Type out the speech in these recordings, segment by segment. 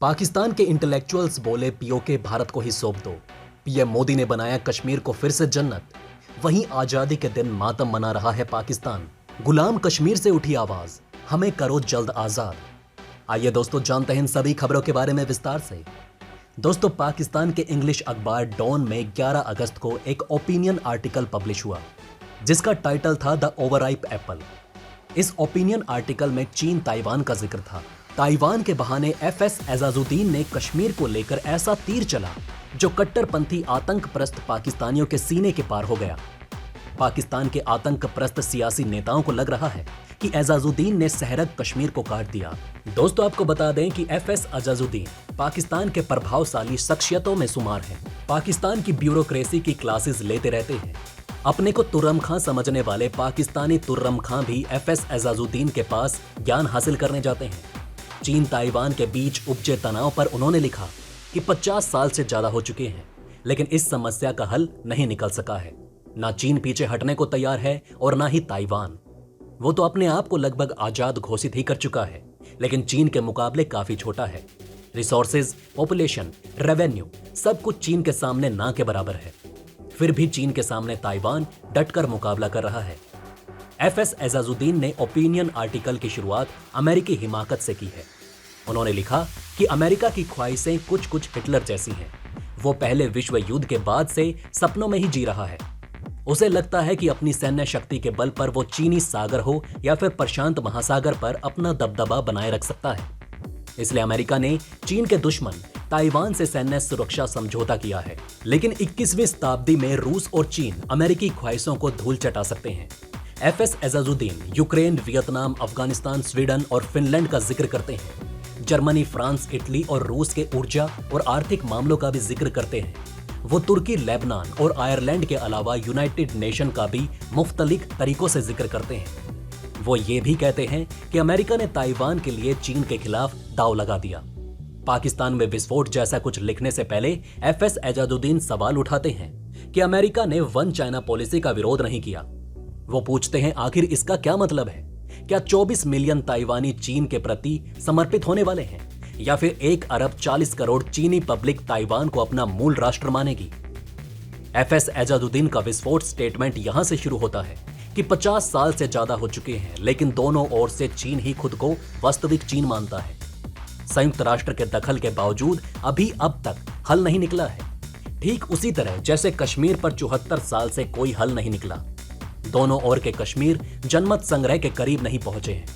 पाकिस्तान के इंटेलेक्चुअल्स बोले पीओके भारत को ही सौंप दो। पीएम मोदी ने बनाया कश्मीर को फिर से जन्नत। वहीं आजादी के दिन मातम मना रहा है पाकिस्तान। गुलाम कश्मीर से उठी आवाज, हमें करो जल्द आजाद। आइए दोस्तों जानते हैं इन सभी खबरों के बारे में विस्तार से। दोस्तों, पाकिस्तान के इंग्लिश अखबार डॉन में 11 अगस्त को एक ओपिनियन आर्टिकल पब्लिश हुआ जिसका टाइटल था द ओवरराइप एप्पल। इस ओपिनियन आर्टिकल में चीन ताइवान का जिक्र था। ताइवान के बहाने एफएस एजाजुद्दीन ने कश्मीर को लेकर ऐसा तीर चला जो कट्टरपंथी आतंकप्रस्त पाकिस्तानियों के सीने के पार हो गया। पाकिस्तान के आतंकप्रस्त सियासी नेताओं को लग रहा है कि एजाजुद्दीन ने सहरग कश्मीर को काट दिया। दोस्तों, आपको बता दें कि एफएस एजाजुद्दीन पाकिस्तान के प्रभावशाली शख्सियतों में शुमार है। पाकिस्तान की ब्यूरोक्रेसी की क्लासेस लेते रहते हैं। अपने को तुर्रम खां समझने वाले पाकिस्तानी तुर्रम खां भी एफएस एजाजुद्दीन के पास ज्ञान हासिल करने जाते हैं। चीन ताइवान के बीच उपजे तनाव पर उन्होंने लिखा कि 50 साल से ज्यादा हो चुके हैं, लेकिन इस समस्या का हल नहीं निकल सका है। ना चीन पीछे हटने को तैयार है और ना ही ताइवान। वो तो अपने आप को लगभग आजाद घोषित ही कर चुका है, लेकिन चीन के मुकाबले काफी छोटा है। रिसोर्सेज, पॉपुलेशन, रेवेन्यू सब कुछ चीन के सामने ना के बराबर है। फिर भी चीन के सामने ताइवान डटकर मुकाबला कर रहा है। एफएस एजाजुद्दीन ने ओपिनियन आर्टिकल की शुरुआत अमेरिकी हिमाकत से की है। उन्होंने लिखा कि अमेरिका की ख्वाहिशें कुछ कुछ हिटलर जैसी हैं। वो पहले विश्व युद्ध के बाद से सपनों में ही जी रहा है। उसे लगता है कि अपनी सैन्य शक्ति के बल पर वो चीनी सागर हो या फिर प्रशांत महासागर पर अपना दबदबा बनाए रख सकता है। इसलिए अमेरिका ने चीन के दुश्मन ताइवान से सैन्य सुरक्षा समझौता किया है। लेकिन 21वीं शताब्दी में रूस और चीन अमेरिकी ख्वाहिशों को धूल चटा सकते हैं। FS Aijazuddin Ukraine, Vietnam, Afghanistan, Sweden और फिनलैंड का जिक्र करते हैं। जर्मनी, फ्रांस, इटली और रूस के ऊर्जा और आर्थिक मामलों का भी जिक्र करते हैं। वो तुर्की, लेबनान और आयरलैंड के अलावा यूनाइटेड नेशन का भी मुख्तलिफ तरीकों से जिक्र करते हैं। वो ये भी कहते हैं कि अमेरिका ने ताइवान के लिए चीन के खिलाफ दांव लगा दिया। पाकिस्तान में विस्फोट जैसा कुछ लिखने से पहले एफएस एजाजुद्दीन सवाल उठाते हैं कि अमेरिका ने वन चाइना पॉलिसी का विरोध नहीं किया। वो पूछते हैं आखिर इसका क्या मतलब है? क्या 24 मिलियन ताइवानी चीन के प्रति समर्पित होने वाले हैं या फिर 1 अरब 40 करोड़ चीनी पब्लिक ताइवान को अपना मूल राष्ट्र मानेगी? एफएस एजाजुद्दीन का विस्फोट स्टेटमेंट यहां से शुरू होता है कि 50 साल से ज्यादा हो चुके हैं, लेकिन दोनों ओर से चीन ही खुद को वास्तविक चीन मानता है। संयुक्त राष्ट्र के दखल के बावजूद अभी अब तक हल नहीं निकला है। ठीक उसी तरह जैसे कश्मीर पर 74 साल से कोई हल नहीं निकला। दोनों ओर के कश्मीर जनमत संग्रह के करीब नहीं पहुंचे हैं।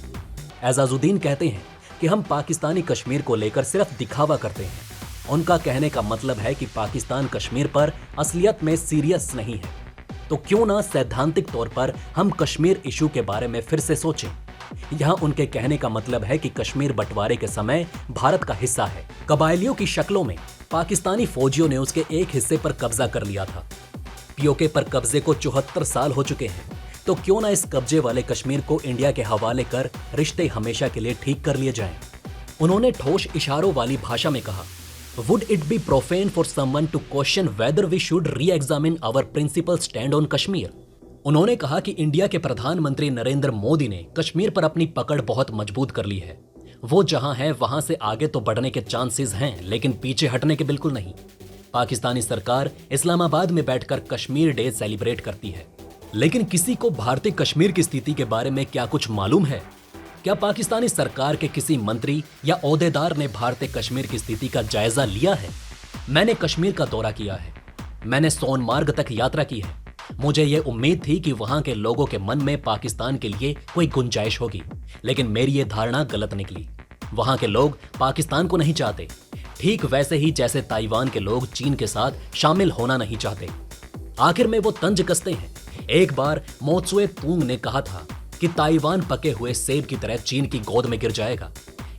एजाजुद्दीन कहते हैं कि हम पाकिस्तानी कश्मीर को लेकर सिर्फ दिखावा करते हैं। उनका कहने का मतलब है कि पाकिस्तान कश्मीर पर असलियत में सीरियस नहीं है। तो क्यों ना सैद्धांतिक तौर पर हम कश्मीर इशू के बारे में फिर से सोचें। यहाँ उनके कहने का मतलब है कि कश्मीर बंटवारे के समय भारत का हिस्सा है। कबायलियों की शक्लों में पाकिस्तानी फौजियों ने उसके एक हिस्से पर कब्जा कर लिया था। पीओके पर कब्जे को 74 साल हो चुके हैं, तो क्यों ना इस कब्जे वाले कश्मीर को इंडिया के हवाले कर रिश्ते हमेशा के लिए ठीक कर लिए जाएं। उन्होंने ठोस इशारों वाली भाषा में कहा, would it be profane for someone to question whether we should re-examine our principal stand on Kashmir. उन्होंने कहा कि इंडिया के प्रधानमंत्री नरेंद्र मोदी ने कश्मीर पर अपनी पकड़ बहुत मजबूत कर ली है। वो जहां है वहां से आगे तो बढ़ने के चांसेस हैं, लेकिन पीछे हटने के बिल्कुल नहीं। पाकिस्तानी सरकार इस्लामाबाद में बैठकर कश्मीर डे सेलिब्रेट करती है, लेकिन किसी को भारतीय कश्मीर की स्थिति के बारे में क्या कुछ मालूम है? क्या पाकिस्तानी सरकार के किसी मंत्री या ओहदेदार ने भारतीय कश्मीर की स्थिति का जायजा लिया है? मैंने कश्मीर का दौरा किया है। मैंने सोनमार्ग तक यात्रा की है। मुझे ये उम्मीद थी कि वहां के लोगों के मन में पाकिस्तान के लिए कोई गुंजाइश होगी, लेकिन मेरी ये धारणा गलत निकली। वहां के लोग पाकिस्तान को नहीं चाहते, ठीक वैसे ही जैसे ताइवान के लोग चीन के साथ शामिल होना नहीं चाहते। आखिर में वो तंज कसते हैं। एक बार मोत्सुए तुंग ने कहा था कि ताइवान पके हुए सेब की तरह चीन की गोद में गिर जाएगा।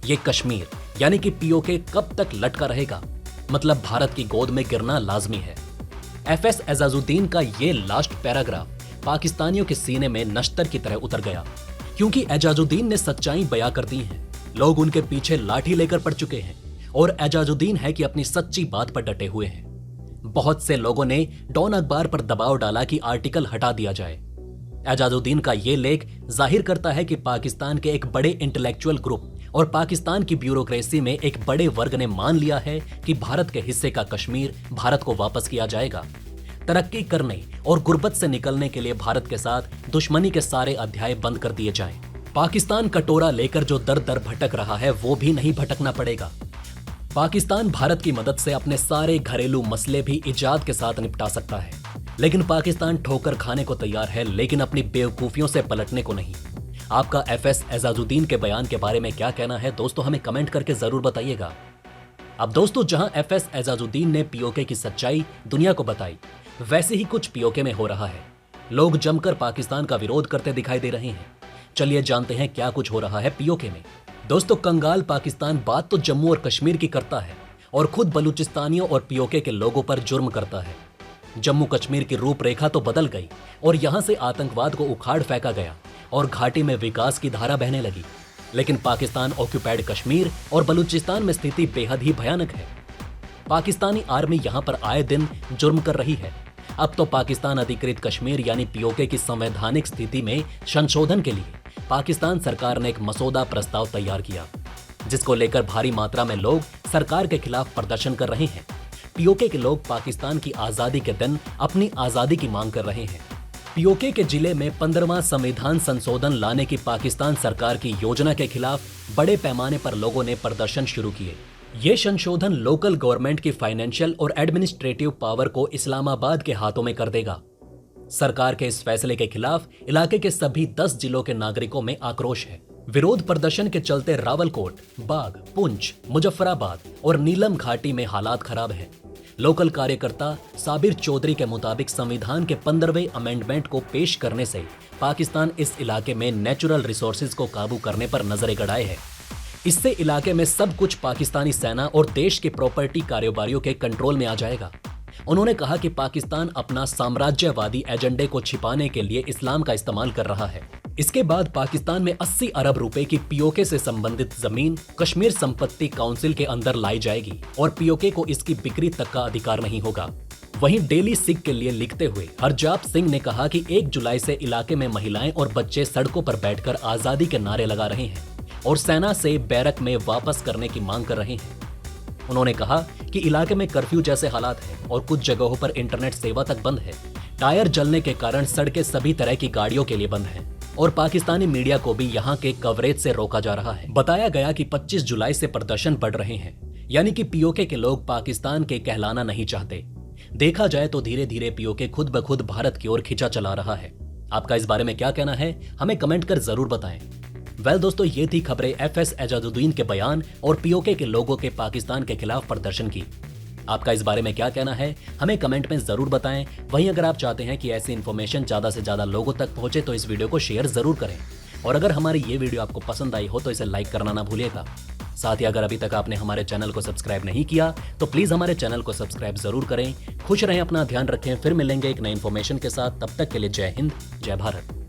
ये कश्मीर यानी कि पीओके कब तक लटका रहेगा? मतलब भारत की गोद में गिरना लाजमी है। एफएस एजाजुद्दीन का ये लास्ट पैराग्राफ पाकिस्तानियों के सीने में नश्तर की तरह उतर गया, क्योंकि एजाजुद्दीन ने सच्चाई बयां कर दी है। लोग उनके पीछे लाठी लेकर पड़ चुके हैं और एजाजुद्दीन है कि अपनी सच्ची बात पर डटे हुए हैं। बहुत से लोगों ने डॉन अखबार पर दबाव डाला कि आर्टिकल हटा दिया जाए। एजाजुद्दीन का ये लेख जाहिर करता है कि पाकिस्तान के एक बड़े इंटेलेक्चुअल ग्रुप और पाकिस्तान की ब्यूरोक्रेसी में एक बड़े वर्ग ने मान लिया है कि भारत के हिस्से का कश्मीर भारत को वापस किया जाएगा। तरक्की करने और गुर्बत से निकलने के लिए भारत के साथ दुश्मनी के सारे अध्याय बंद कर दिए जाएं। पाकिस्तान कटोरा लेकर जो दर दर भटक रहा है वो भी नहीं भटकना पड़ेगा। पाकिस्तान भारत की मदद से अपने सारे घरेलू मसले भी इजाद के साथ निपटा सकता है, लेकिन पाकिस्तान ठोकर खाने को तैयार है, लेकिन अपनी बेवकूफियों से पलटने को नहीं। आपका एफएस एजाजुद्दीन के बयान के बारे में क्या कहना है दोस्तों, हमें कमेंट करके जरूर बताइएगा। अब दोस्तों, जहां एफएस एजाजुद्दीन ने पीओके की सच्चाई दुनिया को बताई, वैसे ही कुछ पीओके में हो रहा है। लोग जमकर पाकिस्तान का विरोध करते दिखाई दे रहे हैं। चलिए जानते हैं क्या कुछ हो रहा है पीओके में। दोस्तों, कंगाल पाकिस्तान बात तो जम्मू और कश्मीर की करता है और खुद बलूचिस्तानियों और पीओके के लोगों पर जुर्म करता है। जम्मू कश्मीर की रूपरेखा तो बदल गई और यहां से आतंकवाद को उखाड़ फेंका गया और घाटी में विकास की धारा बहने लगी, लेकिन पाकिस्तान ऑक्यूपाइड कश्मीर और बलूचिस्तान में स्थिति बेहद ही भयानक है। पाकिस्तानी आर्मी यहां पर आए दिन जुर्म कर रही है। अब तो पाकिस्तान अधिकृत कश्मीर यानी पीओके की संवैधानिक स्थिति में संशोधन के लिए पाकिस्तान सरकार ने एक मसौदा प्रस्ताव तैयार किया, जिसको लेकर भारी मात्रा में लोग सरकार के खिलाफ प्रदर्शन कर रहे हैं। पीओके के लोग पाकिस्तान की आजादी के दिन अपनी आजादी की मांग कर रहे हैं। पीओके के जिले में 15वां संविधान संशोधन लाने की पाकिस्तान सरकार की योजना के खिलाफ बड़े पैमाने पर लोगों ने प्रदर्शन शुरू किए। ये संशोधन लोकल गवर्नमेंट की फाइनेंशियल और एडमिनिस्ट्रेटिव पावर को इस्लामाबाद के हाथों में कर देगा। सरकार के इस फैसले के खिलाफ इलाके के सभी 10 जिलों के नागरिकों में आक्रोश है। विरोध प्रदर्शन के चलते रावलकोट, बाग, पुंछ, मुजफ्फराबाद और नीलम घाटी में हालात खराब है। लोकल कार्यकर्ता साबिर चौधरी के मुताबिक संविधान के 15वें अमेंडमेंट को पेश करने से पाकिस्तान इस इलाके में नेचुरल रिसोर्सेज को काबू करने पर नजरें गड़ाए है। इससे इलाके में सब कुछ पाकिस्तानी सेना और देश के प्रॉपर्टी कारोबारियों के कंट्रोल में आ जाएगा। उन्होंने कहा कि पाकिस्तान अपना साम्राज्यवादी एजेंडे को छिपाने के लिए इस्लाम का इस्तेमाल कर रहा है। इसके बाद पाकिस्तान में 80 अरब रुपए की पीओके से संबंधित जमीन कश्मीर संपत्ति काउंसिल के अंदर लाई जाएगी और पीओके को इसकी बिक्री तक का अधिकार नहीं होगा। वहीं डेली सिख के लिए लिखते हुए हरजाप सिंह ने कहा कि 1 जुलाई से इलाके में महिलाएं और बच्चे सड़कों पर बैठकर आजादी के नारे लगा रहे हैं और सेना से बैरक में वापस करने की मांग कर रहे हैं। उन्होंने कहा कि इलाके में कर्फ्यू जैसे हालात हैं और कुछ जगहों पर इंटरनेट सेवा तक बंद है। टायर जलने के कारण सड़कें सभी तरह की गाड़ियों के लिए बंद हैं और पाकिस्तानी मीडिया को भी यहाँ के कवरेज से रोका जा रहा है। बताया गया कि 25 जुलाई से प्रदर्शन बढ़ रहे हैं, यानी कि पीओके के लोग पाकिस्तान के कहलाना नहीं चाहते। देखा जाए तो धीरे धीरे पीओके खुद ब खुद भारत की ओर खिंचा चला रहा है। आपका इस बारे में क्या कहना है, हमें कमेंट कर जरूर बताएं। वेल दोस्तों, ये थी खबरें एफएस एजाजुद्दीन के बयान और पीओके के लोगों के पाकिस्तान के खिलाफ प्रदर्शन की। आपका इस बारे में क्या कहना है, हमें कमेंट में जरूर बताएं। वहीं अगर आप चाहते हैं कि ऐसी इन्फॉर्मेशन ज्यादा से ज्यादा लोगों तक पहुंचे तो इस वीडियो को शेयर जरूर करें और अगर हमारी ये वीडियो आपको पसंद आई हो तो इसे लाइक करना ना भूलिएगा। साथ ही अगर अभी तक आपने हमारे चैनल को सब्सक्राइब नहीं किया तो प्लीज हमारे चैनल को सब्सक्राइब जरूर करें। खुश रहें, अपना ध्यान रखें। फिर मिलेंगे एक नई इन्फॉर्मेशन के साथ। तब तक के लिए जय हिंद, जय भारत।